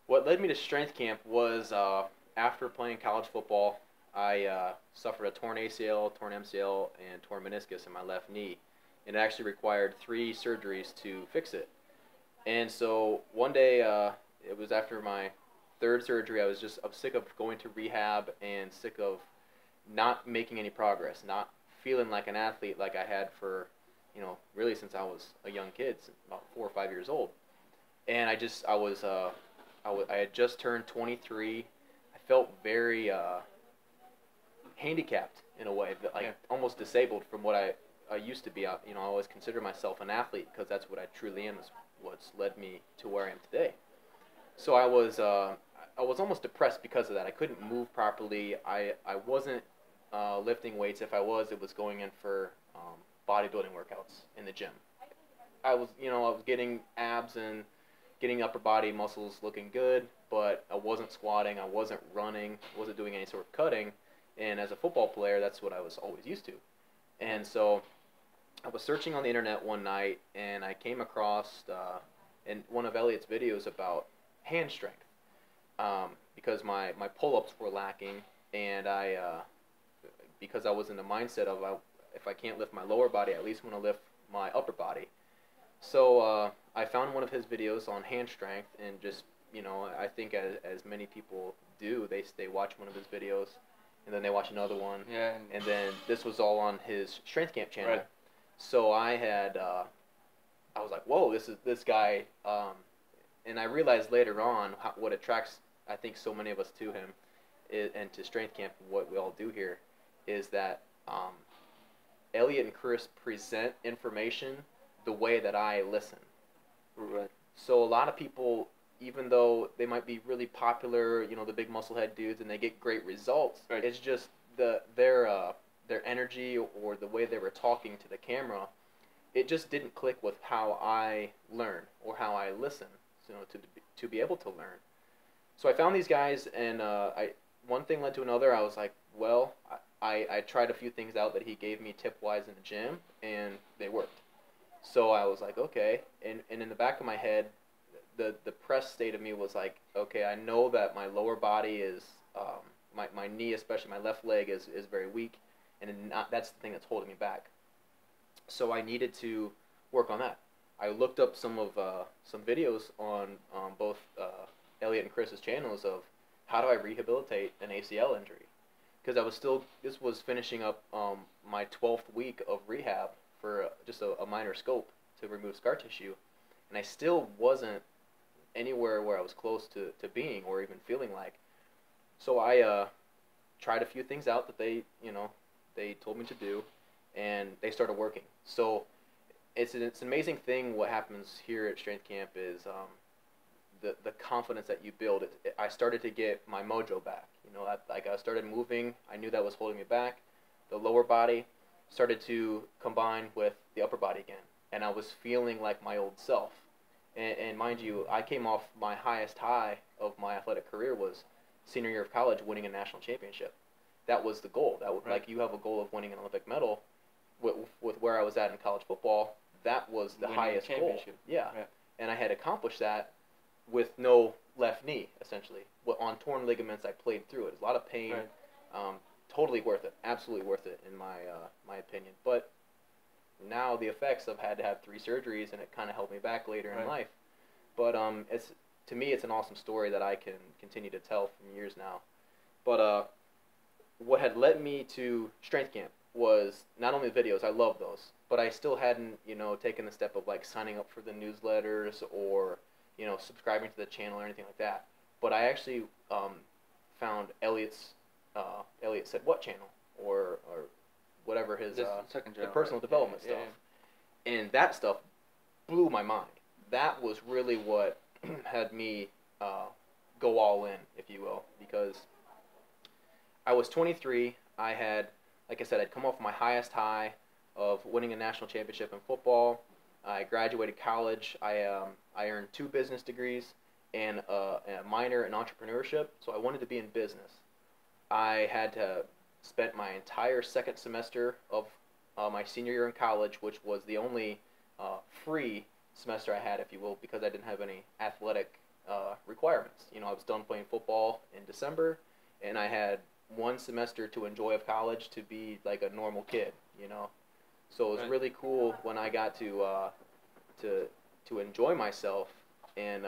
What led me to strength camp was after playing college football, I suffered a torn ACL, torn MCL, and torn meniscus in my left knee. And it actually required 3 surgeries to fix it. And so one day, it was after my third surgery, I was sick of going to rehab and sick of not making any progress, not feeling like an athlete like I had for, really since I was a young kid, since about 4 or 5 years old. And I had just turned 23. I felt very handicapped in a way, like Yeah. almost disabled from what I used to be. I always consider myself an athlete because that's what I truly am. Is what's led me to where I am today. So I was almost depressed because of that. I couldn't move properly. I wasn't lifting weights. If I was, it was going in for bodybuilding workouts in the gym. I was getting abs and getting upper body muscles looking good, but I wasn't squatting, I wasn't running, wasn't doing any sort of cutting. And as a football player, that's what I was always used to. And so I was searching on the internet one night, and I came across in one of Elliot's videos about hand strength, because my pull-ups were lacking, and because I was in the mindset of if I can't lift my lower body, I at least want to lift my upper body. So I found one of his videos on hand strength, and just I think as many people do, they watch one of his videos, and then they watch another one, Yeah. and then this was all on his strength camp channel. Right. So I was like, whoa, this guy, and I realized later on what attracts I think so many of us to him, and to strength camp, what we all do here, is that Elliot and Chris present information the way that I listen. Right. So a lot of people, even though they might be really popular, the big musclehead dudes, and they get great results, Right. it's just their energy or the way they were talking to the camera, it just didn't click with how I learn or how I listen, to be able to learn. So I found these guys, and one thing led to another. I was like, well, I tried a few things out that he gave me tip-wise in the gym, and they worked. So I was like, okay, and in the back of my head, the depressed state of me was like, okay, I know that my lower body is, my knee, especially my left leg, is very weak, and that's the thing that's holding me back. So I needed to work on that. I looked up some videos on both Elliot and Chris's channels of how do I rehabilitate an ACL injury, because this was finishing up my 12th week of rehab for just a minor scope to remove scar tissue, and I still wasn't anywhere where I was close to being or even feeling like. So I tried a few things out that they told me to do, and they started working. So it's an amazing thing what happens here at Strength Camp is the confidence that you build. I started to get my mojo back. I started moving. I knew that was holding me back. The lower body started to combine with the upper body again, and I was feeling like my old self. And mind you, I came off my highest high of my athletic career was senior year of college, winning a national championship. That was the goal. Right. Like you have a goal of winning an Olympic medal. With where I was at in college football, that was the Winning a highest goal. championship. Yeah. Yeah. And I had accomplished that with no left knee, essentially. On torn ligaments, I played through it. It was a lot of pain. Right. Totally worth it. Absolutely worth it, in my opinion. But now the effects, I've had to have 3 surgeries, and it kind of held me back later in Right. life. But to me, it's an awesome story that I can continue to tell from years now. But what had led me to strength camp was not only the videos, I love those, but I still hadn't, taken the step of like signing up for the newsletters or, subscribing to the channel or anything like that. But I actually found Elliot Said What channel or whatever his Second the channel, personal right? development Yeah, stuff, and that stuff blew my mind. That was really what had me go all in, if you will, because I was 23. I had, like I said, I'd come off my highest high of winning a national championship in football. I graduated college. I earned 2 business degrees and a minor in entrepreneurship, so I wanted to be in business. I had spent my entire second semester of my senior year in college, which was the only free semester I had, if you will, because I didn't have any athletic requirements. You know, I was done playing football in December, and I had one semester to enjoy of college to be like a normal kid. You know, so it was really cool when I got to to enjoy myself and